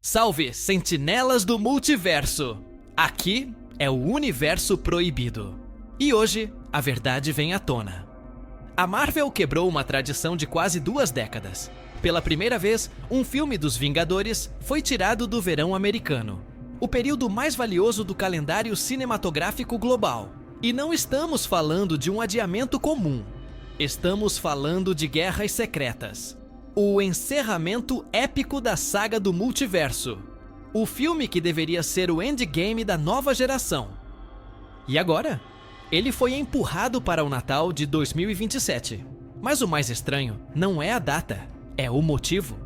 Salve, sentinelas do multiverso! Aqui é o Universo Proibido. E hoje, a verdade vem à tona. A Marvel quebrou uma tradição de quase 2 décadas. Pela primeira vez, um filme dos Vingadores foi tirado do verão americano, o período mais valioso do calendário cinematográfico global. E não estamos falando de um adiamento comum. Estamos falando de Guerras Secretas. O encerramento épico da saga do multiverso. O filme que deveria ser o endgame da nova geração. E agora? Ele foi empurrado para o Natal de 2027. Mas o mais estranho não é a data, é o motivo.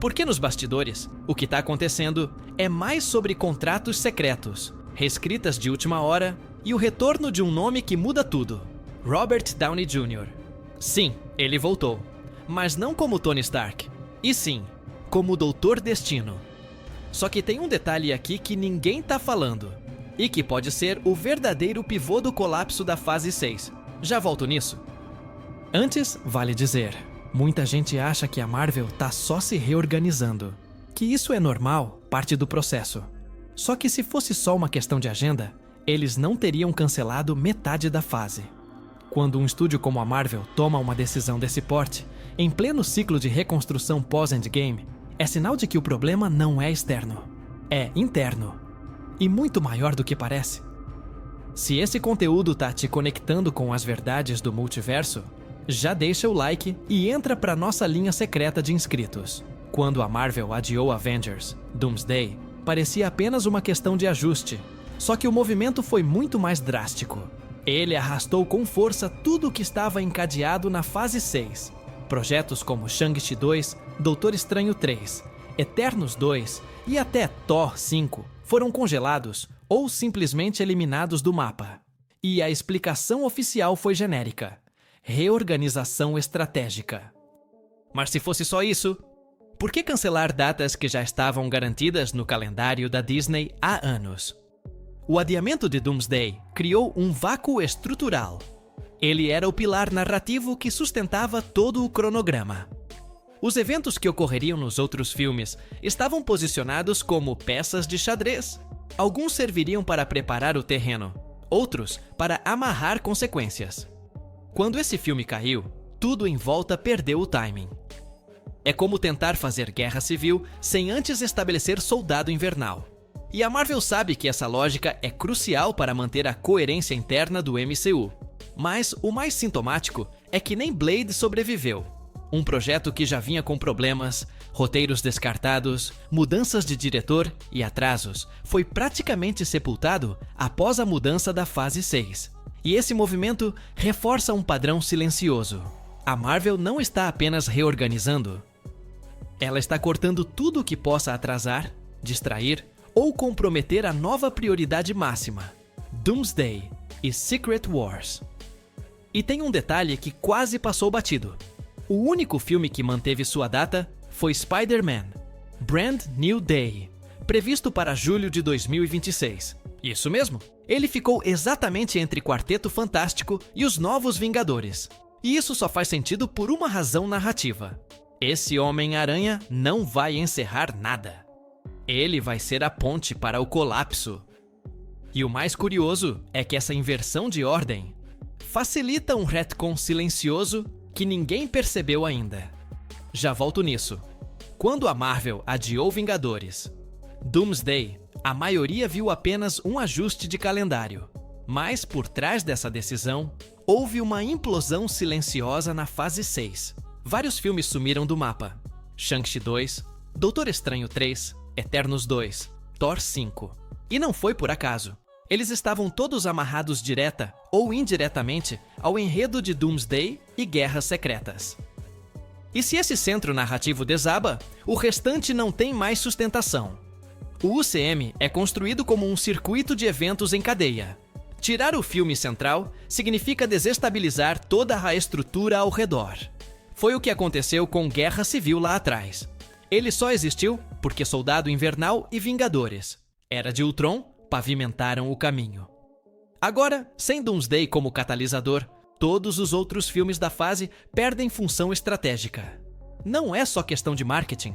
Porque nos bastidores, o que está acontecendo é mais sobre contratos secretos, reescritas de última hora e o retorno de um nome que muda tudo: Robert Downey Jr. Sim, ele voltou. Mas não como Tony Stark, e sim, como Doutor Destino. Só que tem um detalhe aqui que ninguém tá falando, e que pode ser o verdadeiro pivô do colapso da fase 6. Já volto nisso. Antes, vale dizer, muita gente acha que a Marvel tá só se reorganizando, que isso é normal, parte do processo. Só que se fosse só uma questão de agenda, eles não teriam cancelado metade da fase. Quando um estúdio como a Marvel toma uma decisão desse porte, em pleno ciclo de reconstrução pós-endgame, é sinal de que o problema não é externo, é interno. E muito maior do que parece. Se esse conteúdo tá te conectando com as verdades do multiverso, já deixa o like e entra pra nossa linha secreta de inscritos. Quando a Marvel adiou Avengers, Doomsday, parecia apenas uma questão de ajuste, só que o movimento foi muito mais drástico. Ele arrastou com força tudo o que estava encadeado na fase 6. Projetos como Shang-Chi 2, Doutor Estranho 3, Eternos 2 e até Thor 5 foram congelados ou simplesmente eliminados do mapa. E a explicação oficial foi genérica: reorganização estratégica. Mas se fosse só isso, por que cancelar datas que já estavam garantidas no calendário da Disney há anos? O adiamento de Doomsday criou um vácuo estrutural. Ele era o pilar narrativo que sustentava todo o cronograma. Os eventos que ocorreriam nos outros filmes estavam posicionados como peças de xadrez. Alguns serviriam para preparar o terreno, outros para amarrar consequências. Quando esse filme caiu, tudo em volta perdeu o timing. É como tentar fazer guerra civil sem antes estabelecer soldado invernal. E a Marvel sabe que essa lógica é crucial para manter a coerência interna do MCU. Mas o mais sintomático é que nem Blade sobreviveu. Um projeto que já vinha com problemas, roteiros descartados, mudanças de diretor e atrasos, foi praticamente sepultado após a mudança da fase 6. E esse movimento reforça um padrão silencioso. A Marvel não está apenas reorganizando. Ela está cortando tudo o que possa atrasar, distrair ou comprometer a nova prioridade máxima: Doomsday e Secret Wars. E tem um detalhe que quase passou batido. O único filme que manteve sua data foi Spider-Man: Brand New Day, previsto para julho de 2026. Isso mesmo, ele ficou exatamente entre Quarteto Fantástico e os Novos Vingadores. E isso só faz sentido por uma razão narrativa: esse Homem-Aranha não vai encerrar nada. Ele vai ser a ponte para o colapso. E o mais curioso é que essa inversão de ordem facilita um retcon silencioso que ninguém percebeu ainda. Já volto nisso. Quando a Marvel adiou Vingadores, Doomsday, a maioria viu apenas um ajuste de calendário. Mas por trás dessa decisão, houve uma implosão silenciosa na fase 6. Vários filmes sumiram do mapa: Shang-Chi 2, Doutor Estranho 3, Eternos 2, Thor 5. E não foi por acaso. Eles estavam todos amarrados direta ou indiretamente ao enredo de Doomsday e Guerras Secretas. E se esse centro narrativo desaba, o restante não tem mais sustentação. O UCM é construído como um circuito de eventos em cadeia. Tirar o filme central significa desestabilizar toda a estrutura ao redor. Foi o que aconteceu com Guerra Civil lá atrás. Ele só existiu porque Soldado Invernal e Vingadores, Era de Ultron, pavimentaram o caminho. Agora, sem Doomsday como catalisador, todos os outros filmes da fase perdem função estratégica. Não é só questão de marketing,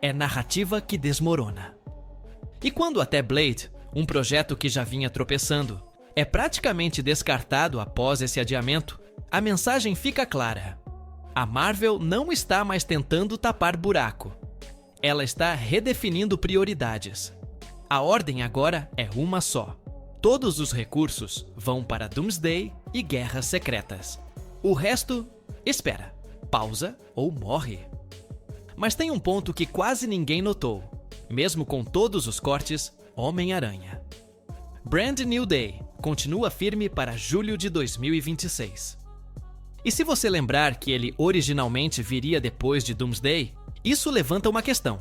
é narrativa que desmorona. E quando até Blade, um projeto que já vinha tropeçando, é praticamente descartado após esse adiamento, a mensagem fica clara. A Marvel não está mais tentando tapar buraco. Ela está redefinindo prioridades. A ordem agora é uma só. Todos os recursos vão para Doomsday e Guerras Secretas. O resto, espera, pausa ou morre. Mas tem um ponto que quase ninguém notou, mesmo com todos os cortes, Homem-Aranha. Brand New Day continua firme para julho de 2026. E se você lembrar que ele originalmente viria depois de Doomsday, isso levanta uma questão.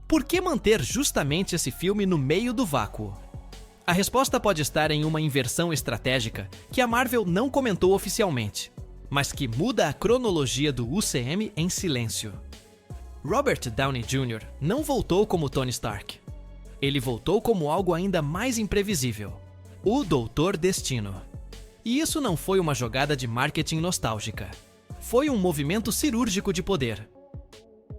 Por que manter justamente esse filme no meio do vácuo? A resposta pode estar em uma inversão estratégica que a Marvel não comentou oficialmente, mas que muda a cronologia do UCM em silêncio. Robert Downey Jr. não voltou como Tony Stark. Ele voltou como algo ainda mais imprevisível, o Doutor Destino. E isso não foi uma jogada de marketing nostálgica. Foi um movimento cirúrgico de poder.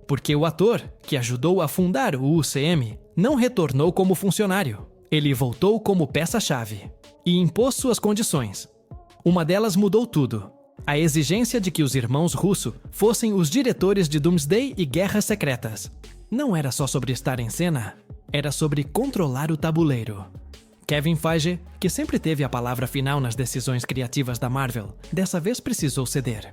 Porque o ator, que ajudou a fundar o UCM, não retornou como funcionário. Ele voltou como peça-chave e impôs suas condições. Uma delas mudou tudo. A exigência de que os irmãos Russo fossem os diretores de Doomsday e Guerras Secretas. Não era só sobre estar em cena, era sobre controlar o tabuleiro. Kevin Feige, que sempre teve a palavra final nas decisões criativas da Marvel, dessa vez precisou ceder.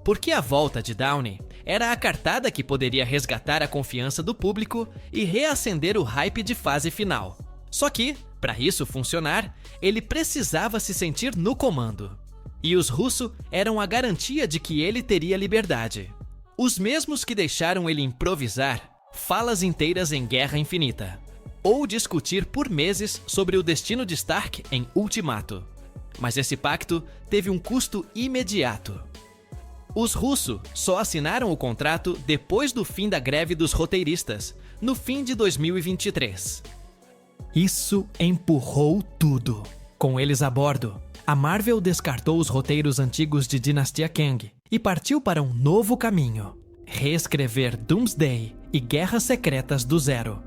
Porque a volta de Downey era a cartada que poderia resgatar a confiança do público e reacender o hype de fase final. Só que, para isso funcionar, ele precisava se sentir no comando. E os Russo eram a garantia de que ele teria liberdade. Os mesmos que deixaram ele improvisar falas inteiras em Guerra Infinita, ou discutir por meses sobre o destino de Stark em Ultimato. Mas esse pacto teve um custo imediato. Os Russo só assinaram o contrato depois do fim da greve dos roteiristas, no fim de 2023. Isso empurrou tudo. Com eles a bordo, a Marvel descartou os roteiros antigos de Dinastia Kang e partiu para um novo caminho: reescrever Doomsday e Guerras Secretas do zero.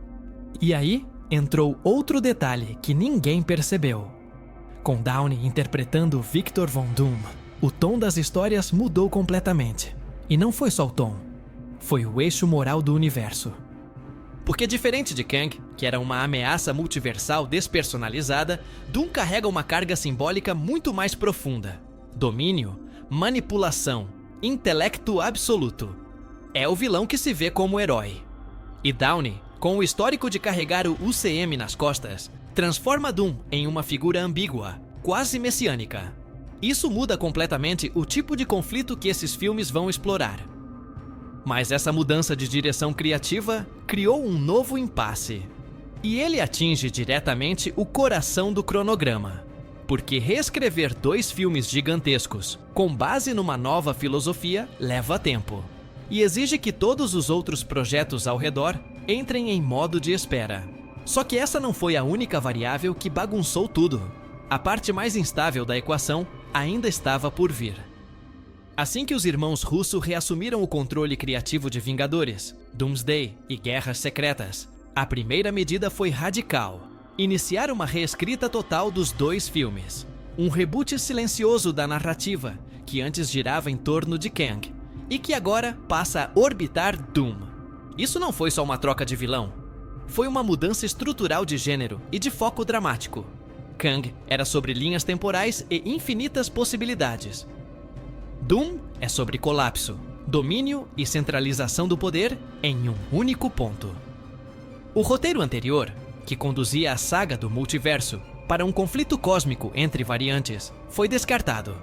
E aí entrou outro detalhe que ninguém percebeu. Com Downey interpretando Victor Von Doom, o tom das histórias mudou completamente. E não foi só o tom, foi o eixo moral do universo. Porque diferente de Kang, que era uma ameaça multiversal despersonalizada, Doom carrega uma carga simbólica muito mais profunda. Domínio, manipulação, intelecto absoluto. É o vilão que se vê como herói. E Downey, com o histórico de carregar o UCM nas costas, transforma Doom em uma figura ambígua, quase messiânica. Isso muda completamente o tipo de conflito que esses filmes vão explorar. Mas essa mudança de direção criativa criou um novo impasse. E ele atinge diretamente o coração do cronograma. Porque reescrever 2 filmes gigantescos, com base numa nova filosofia, leva tempo. E exige que todos os outros projetos ao redor entrem em modo de espera. Só que essa não foi a única variável que bagunçou tudo. A parte mais instável da equação ainda estava por vir. Assim que os irmãos Russo reassumiram o controle criativo de Vingadores, Doomsday e Guerras Secretas, a primeira medida foi radical: iniciar uma reescrita total dos 2 filmes. Um reboot silencioso da narrativa, que antes girava em torno de Kang, e que agora passa a orbitar Doom. Isso não foi só uma troca de vilão. Foi uma mudança estrutural de gênero e de foco dramático. Kang era sobre linhas temporais e infinitas possibilidades. Doom é sobre colapso, domínio e centralização do poder em um único ponto. O roteiro anterior, que conduzia a saga do multiverso para um conflito cósmico entre variantes, foi descartado.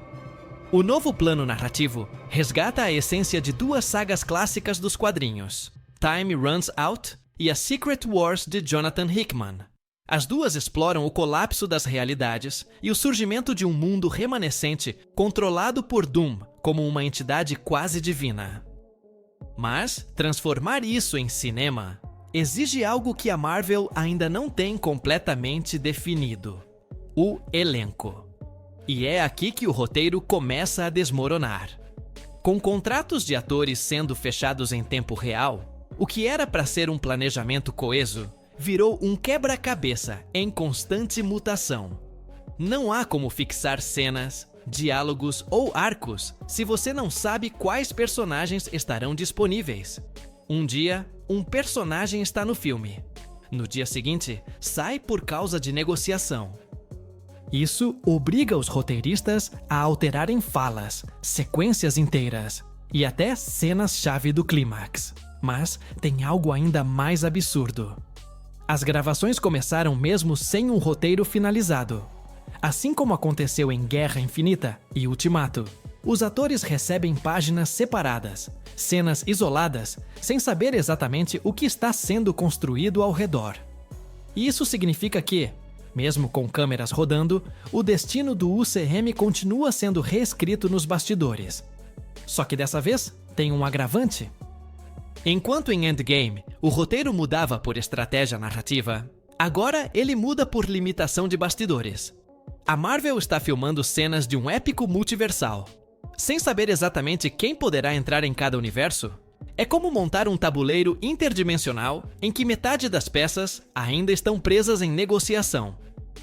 O novo plano narrativo resgata a essência de 2 sagas clássicas dos quadrinhos, Time Runs Out e A Secret Wars de Jonathan Hickman. As 2 exploram o colapso das realidades e o surgimento de um mundo remanescente controlado por Doom como uma entidade quase divina. Mas transformar isso em cinema exige algo que a Marvel ainda não tem completamente definido: o elenco. E é aqui que o roteiro começa a desmoronar. Com contratos de atores sendo fechados em tempo real, O que era para ser um planejamento coeso virou um quebra-cabeça em constante mutação. Não há como fixar cenas, diálogos ou arcos se você não sabe quais personagens estarão disponíveis. Um dia, um personagem está no filme. No dia seguinte, sai por causa de negociação. Isso obriga os roteiristas a alterarem falas, sequências inteiras e até cenas-chave do clímax. Mas tem algo ainda mais absurdo. As gravações começaram mesmo sem um roteiro finalizado. Assim como aconteceu em Guerra Infinita e Ultimato, os atores recebem páginas separadas, cenas isoladas, sem saber exatamente o que está sendo construído ao redor. E isso significa que, mesmo com câmeras rodando, o destino do UCM continua sendo reescrito nos bastidores. Só que dessa vez, tem um agravante. Enquanto em Endgame o roteiro mudava por estratégia narrativa, agora ele muda por limitação de bastidores. A Marvel está filmando cenas de um épico multiversal. Sem saber exatamente quem poderá entrar em cada universo, é como montar um tabuleiro interdimensional em que metade das peças ainda estão presas em negociação.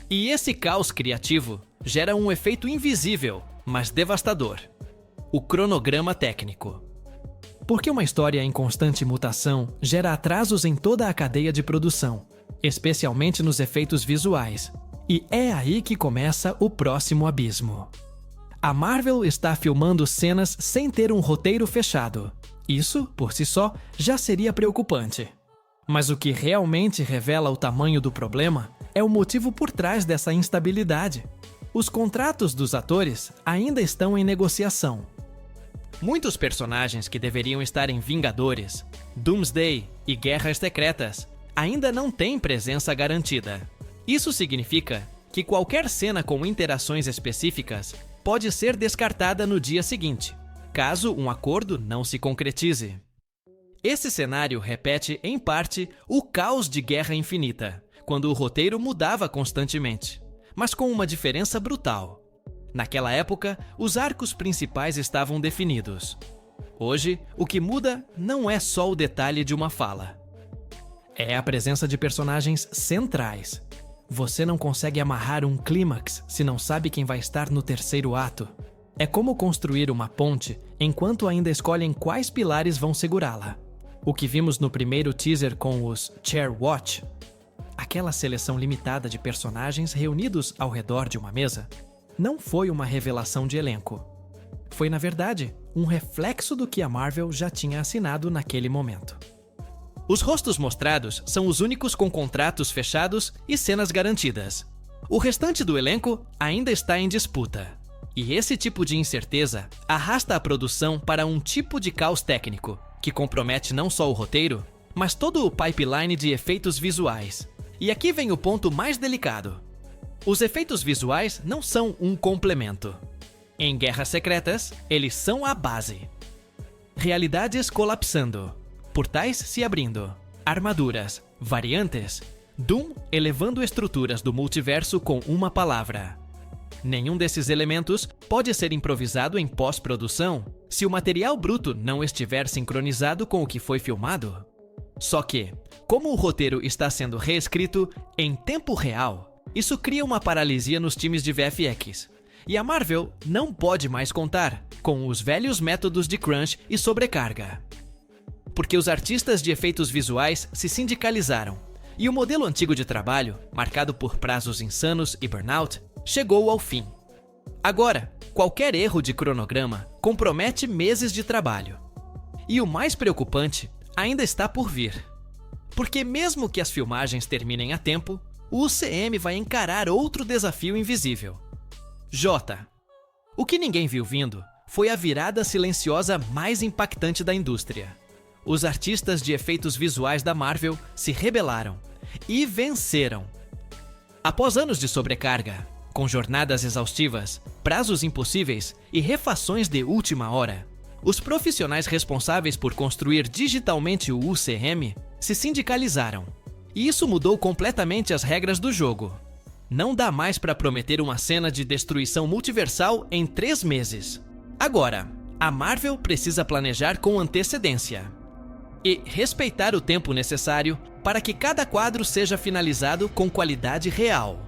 E esse caos criativo gera um efeito invisível, mas devastador: o cronograma técnico. Porque uma história em constante mutação gera atrasos em toda a cadeia de produção, especialmente nos efeitos visuais. E é aí que começa o próximo abismo. A Marvel está filmando cenas sem ter um roteiro fechado. Isso, por si só, já seria preocupante. Mas o que realmente revela o tamanho do problema é o motivo por trás dessa instabilidade. Os contratos dos atores ainda estão em negociação. Muitos personagens que deveriam estar em Vingadores, Doomsday e Guerras Secretas ainda não têm presença garantida. Isso significa que qualquer cena com interações específicas pode ser descartada no dia seguinte, caso um acordo não se concretize. Esse cenário repete, em parte, o caos de Guerra Infinita, quando o roteiro mudava constantemente, mas com uma diferença brutal. Naquela época, os arcos principais estavam definidos. Hoje, o que muda não é só o detalhe de uma fala. É a presença de personagens centrais. Você não consegue amarrar um clímax se não sabe quem vai estar no terceiro ato. É como construir uma ponte enquanto ainda escolhem quais pilares vão segurá-la. O que vimos no primeiro teaser com os Chair Watch, aquela seleção limitada de personagens reunidos ao redor de uma mesa, não foi uma revelação de elenco. Foi, na verdade, um reflexo do que a Marvel já tinha assinado naquele momento. Os rostos mostrados são os únicos com contratos fechados e cenas garantidas. O restante do elenco ainda está em disputa. E esse tipo de incerteza arrasta a produção para um tipo de caos técnico, que compromete não só o roteiro, mas todo o pipeline de efeitos visuais. E aqui vem o ponto mais delicado. Os efeitos visuais não são um complemento. Em Guerras Secretas, eles são a base. Realidades colapsando, portais se abrindo, armaduras, variantes, Doom elevando estruturas do multiverso com uma palavra. Nenhum desses elementos pode ser improvisado em pós-produção se o material bruto não estiver sincronizado com o que foi filmado. Só que, como o roteiro está sendo reescrito em tempo real, isso cria uma paralisia nos times de VFX. E a Marvel não pode mais contar com os velhos métodos de crunch e sobrecarga. Porque os artistas de efeitos visuais se sindicalizaram, e o modelo antigo de trabalho, marcado por prazos insanos e burnout, chegou ao fim. Agora, qualquer erro de cronograma compromete meses de trabalho. E o mais preocupante ainda está por vir. Porque mesmo que as filmagens terminem a tempo, o UCM vai encarar outro desafio invisível. O que ninguém viu vindo foi a virada silenciosa mais impactante da indústria. Os artistas de efeitos visuais da Marvel se rebelaram e venceram. Após anos de sobrecarga, com jornadas exaustivas, prazos impossíveis e refações de última hora, os profissionais responsáveis por construir digitalmente o UCM se sindicalizaram. E isso mudou completamente as regras do jogo. Não dá mais para prometer uma cena de destruição multiversal em 3 meses. Agora, a Marvel precisa planejar com antecedência. e respeitar o tempo necessário para que cada quadro seja finalizado com qualidade real.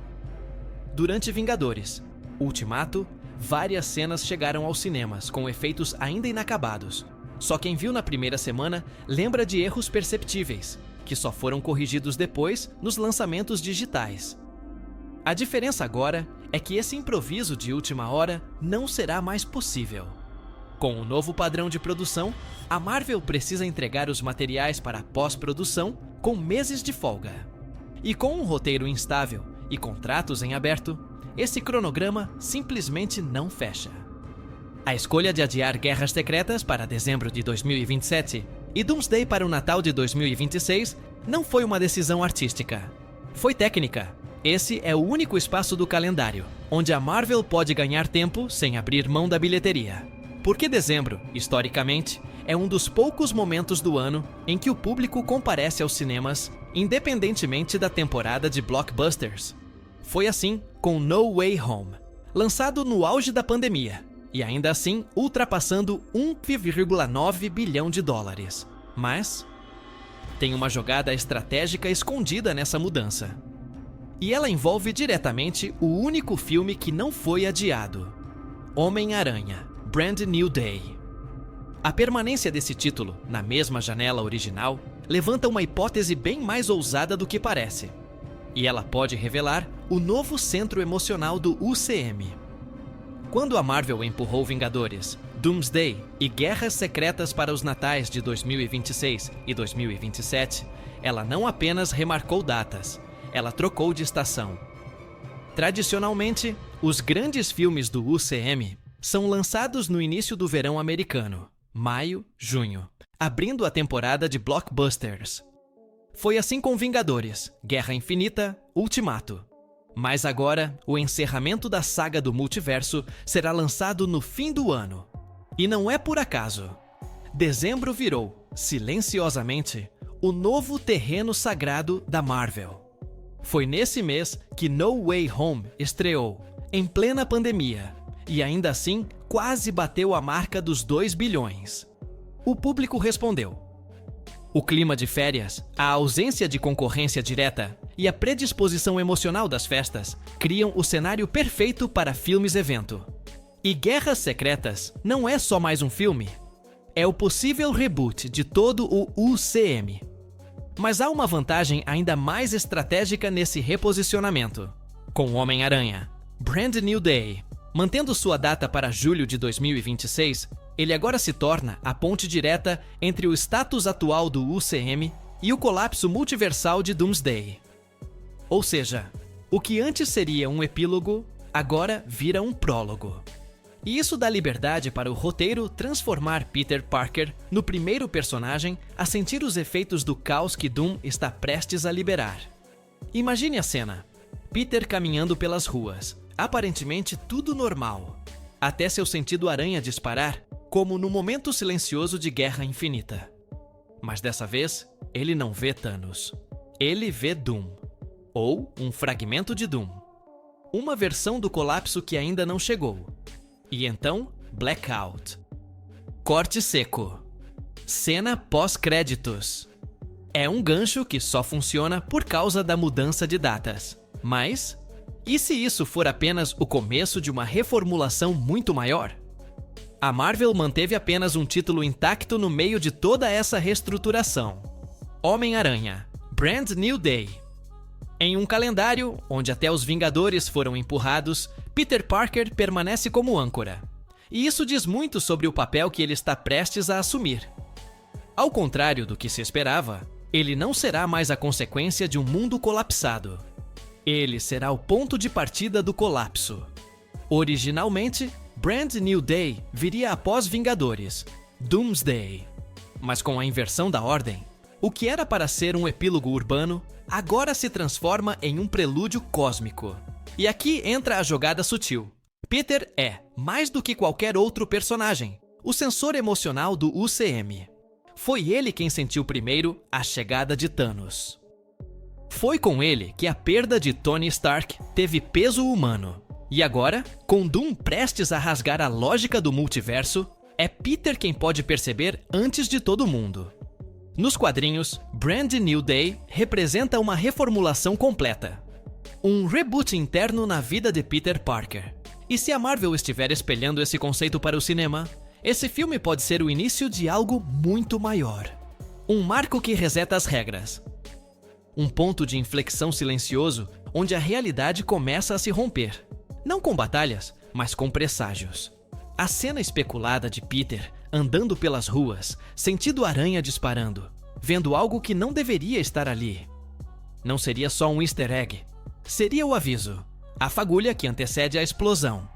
Durante Vingadores Ultimato, várias cenas chegaram aos cinemas com efeitos ainda inacabados. Só quem viu na primeira semana lembra de erros perceptíveis, que só foram corrigidos depois nos lançamentos digitais. A diferença agora é que esse improviso de última hora não será mais possível. Com o novo padrão de produção, a Marvel precisa entregar os materiais para a pós-produção com meses de folga. E com um roteiro instável e contratos em aberto, esse cronograma simplesmente não fecha. A escolha de adiar Guerras Secretas para dezembro de 2027 e Doomsday para o Natal de 2026 não foi uma decisão artística. Foi técnica. Esse é o único espaço do calendário onde a Marvel pode ganhar tempo sem abrir mão da bilheteria. Porque dezembro, historicamente, é um dos poucos momentos do ano em que o público comparece aos cinemas, independentemente da temporada de blockbusters. Foi assim com No Way Home, lançado no auge da pandemia, e ainda assim ultrapassando 1,9 bilhão de dólares. Mas tem uma jogada estratégica escondida nessa mudança. E ela envolve diretamente o único filme que não foi adiado: Homem-Aranha, Brand New Day. A permanência desse título na mesma janela original levanta uma hipótese bem mais ousada do que parece. E ela pode revelar o novo centro emocional do UCM. Quando a Marvel empurrou Vingadores, Doomsday e Guerras Secretas para os natais de 2026 e 2027, ela não apenas remarcou datas, ela trocou de estação. Tradicionalmente, os grandes filmes do UCM são lançados no início do verão americano, maio, junho, abrindo a temporada de blockbusters. Foi assim com Vingadores, Guerra Infinita, Ultimato. Mas agora, o encerramento da saga do multiverso será lançado no fim do ano. E não é por acaso. Dezembro virou, silenciosamente, o novo terreno sagrado da Marvel. Foi nesse mês que No Way Home estreou, em plena pandemia, e ainda assim quase bateu a marca dos 2 bilhões. O público respondeu. O clima de férias, a ausência de concorrência direta e a predisposição emocional das festas criam o cenário perfeito para filmes-evento. E Guerras Secretas não é só mais um filme, é o possível reboot de todo o UCM. Mas há uma vantagem ainda mais estratégica nesse reposicionamento. Com Homem-Aranha, Brand New Day, mantendo sua data para julho de 2026, ele agora se torna a ponte direta entre o status atual do UCM e o colapso multiversal de Doomsday. Ou seja, o que antes seria um epílogo, agora vira um prólogo. E isso dá liberdade para o roteiro transformar Peter Parker no primeiro personagem a sentir os efeitos do caos que Doom está prestes a liberar. Imagine a cena: Peter caminhando pelas ruas, aparentemente tudo normal, até seu sentido aranha disparar, como no momento silencioso de Guerra Infinita. Mas dessa vez, ele não vê Thanos. Ele vê Doom. Ou um fragmento de Doom. Uma versão do colapso que ainda não chegou. E então, Blackout. Corte seco. Cena pós-créditos. É um gancho que só funciona por causa da mudança de datas. Mas, e se isso for apenas o começo de uma reformulação muito maior? A Marvel manteve apenas um título intacto no meio de toda essa reestruturação: Homem-Aranha, Brand New Day. Em um calendário onde até os Vingadores foram empurrados, Peter Parker permanece como âncora. E isso diz muito sobre o papel que ele está prestes a assumir. Ao contrário do que se esperava, ele não será mais a consequência de um mundo colapsado. Ele será o ponto de partida do colapso. Originalmente, Brand New Day viria após Vingadores, Doomsday. Mas com a inversão da ordem, o que era para ser um epílogo urbano, agora se transforma em um prelúdio cósmico. E aqui entra a jogada sutil. Peter é, mais do que qualquer outro personagem, o sensor emocional do UCM. Foi ele quem sentiu primeiro a chegada de Thanos. Foi com ele que a perda de Tony Stark teve peso humano. E agora, com Doom prestes a rasgar a lógica do multiverso, é Peter quem pode perceber antes de todo mundo. Nos quadrinhos, Brand New Day representa uma reformulação completa. Um reboot interno na vida de Peter Parker. E se a Marvel estiver espelhando esse conceito para o cinema, esse filme pode ser o início de algo muito maior. Um marco que reseta as regras. Um ponto de inflexão silencioso onde a realidade começa a se romper. Não com batalhas, mas com presságios. A cena especulada de Peter andando pelas ruas, sentindo aranha disparando, vendo algo que não deveria estar ali. Não seria só um easter egg. Seria o aviso, a fagulha que antecede a explosão.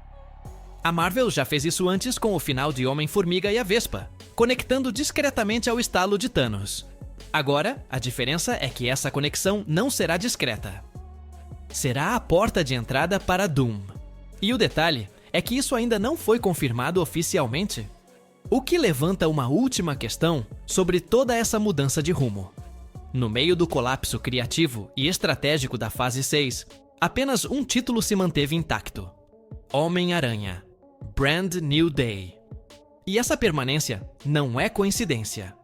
A Marvel já fez isso antes com o final de Homem-Formiga e a Vespa, conectando discretamente ao estalo de Thanos. Agora, a diferença é que essa conexão não será discreta. Será a porta de entrada para Doom. E o detalhe é que isso ainda não foi confirmado oficialmente. O que levanta uma última questão sobre toda essa mudança de rumo. No meio do colapso criativo e estratégico da fase 6, apenas um título se manteve intacto: Homem-Aranha, Brand New Day. E essa permanência não é coincidência,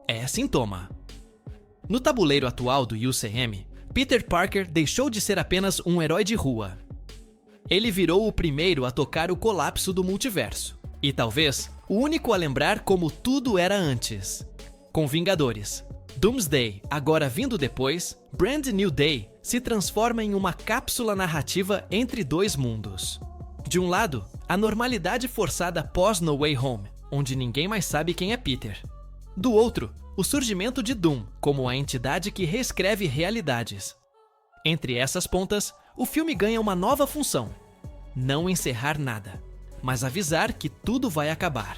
é sintoma. No tabuleiro atual do UCM, Peter Parker deixou de ser apenas um herói de rua. Ele virou o primeiro a tocar o colapso do multiverso, e talvez o único a lembrar como tudo era antes. Com Vingadores, Doomsday agora vindo depois, Brand New Day se transforma em uma cápsula narrativa entre dois mundos. De um lado, a normalidade forçada pós No Way Home, onde ninguém mais sabe quem é Peter. Do outro, o surgimento de Doom como a entidade que reescreve realidades. Entre essas pontas, o filme ganha uma nova função: não encerrar nada, mas avisar que tudo vai acabar.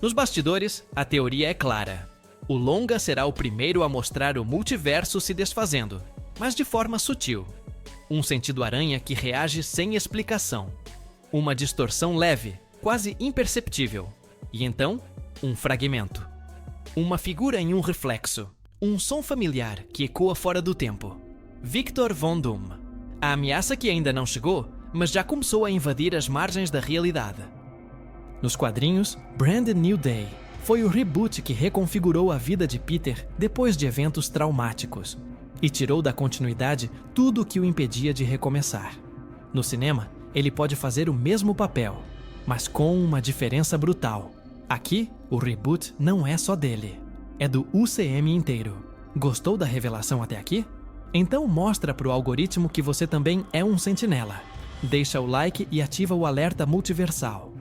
Nos bastidores, a teoria é clara. O longa será o primeiro a mostrar o multiverso se desfazendo, mas de forma sutil. Um sentido aranha que reage sem explicação. Uma distorção leve, quase imperceptível. E então, um fragmento. Uma figura em um reflexo. Um som familiar que ecoa fora do tempo. Victor Von Doom. A ameaça que ainda não chegou, mas já começou a invadir as margens da realidade. Nos quadrinhos, Brand New Day foi o reboot que reconfigurou a vida de Peter depois de eventos traumáticos e tirou da continuidade tudo o que o impedia de recomeçar. No cinema, ele pode fazer o mesmo papel, mas com uma diferença brutal. Aqui, o reboot não é só dele, é do UCM inteiro. Gostou da revelação até aqui? Então mostra pro algoritmo que você também é um sentinela. Deixa o like e ativa o alerta multiversal.